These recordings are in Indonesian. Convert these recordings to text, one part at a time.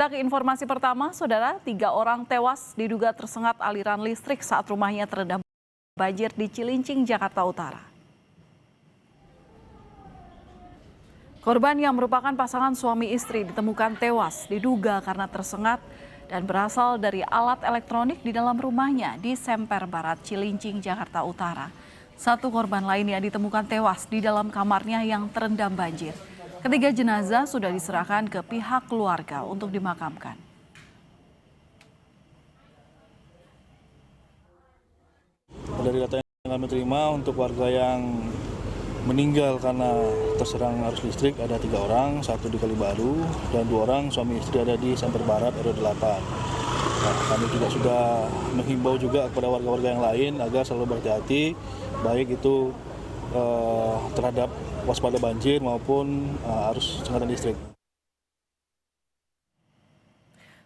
Kita ke informasi pertama, saudara, 3 orang tewas diduga tersengat aliran listrik saat rumahnya terendam banjir di Cilincing, Jakarta Utara. Korban yang merupakan pasangan suami istri ditemukan tewas diduga karena tersengat dan berasal dari alat elektronik di dalam rumahnya di Semper Barat, Cilincing, Jakarta Utara. 1 korban lainnya ditemukan tewas di dalam kamarnya yang terendam banjir. Ketiga jenazah sudah diserahkan ke pihak keluarga untuk dimakamkan. Dari data yang kami terima, untuk warga yang meninggal karena terserang arus listrik ada 3 orang, 1 di Kalibaru dan 2 orang suami istri ada di Semper Barat RW 8. Nah, kami juga sudah menghimbau juga kepada warga-warga yang lain agar selalu berhati-hati, baik itu terhadap waspada banjir maupun arus sengatan listrik.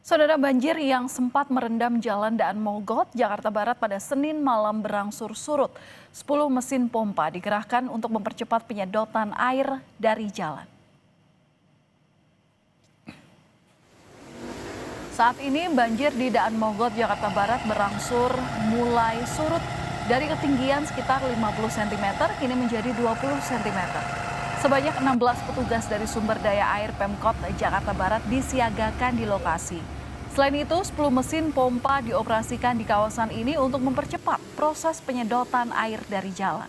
Saudara, banjir yang sempat merendam Jalan Daan Mogot, Jakarta Barat pada Senin malam berangsur surut. 10 mesin pompa dikerahkan untuk mempercepat penyedotan air dari jalan. Saat ini banjir di Daan Mogot, Jakarta Barat berangsur mulai surut dari ketinggian sekitar 50 cm kini menjadi 20 cm. Sebanyak 16 petugas dari sumber daya air Pemkot Jakarta Barat disiagakan di lokasi. Selain itu, 10 mesin pompa dioperasikan di kawasan ini untuk mempercepat proses penyedotan air dari jalan.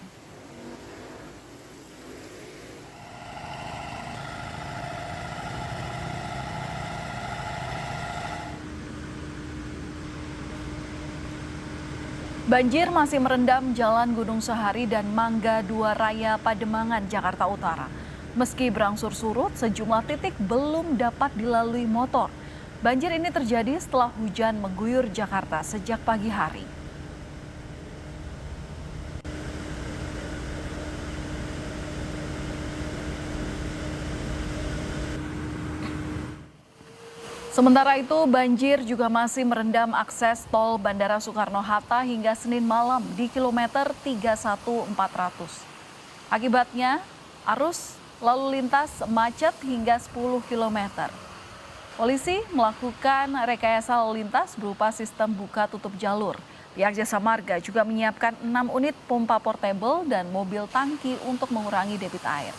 Banjir masih merendam Jalan Gunung Sahari dan Mangga 2 Raya Pademangan, Jakarta Utara. Meski berangsur surut, sejumlah titik belum dapat dilalui motor. Banjir ini terjadi setelah hujan mengguyur Jakarta sejak pagi hari. Sementara itu, banjir juga masih merendam akses tol Bandara Soekarno-Hatta hingga Senin malam di kilometer 31400. Akibatnya, arus lalu lintas macet hingga 10 km. Polisi melakukan rekayasa lalu lintas berupa sistem buka tutup jalur. Pihak Jasa Marga juga menyiapkan 6 unit pompa portable dan mobil tangki untuk mengurangi debit air.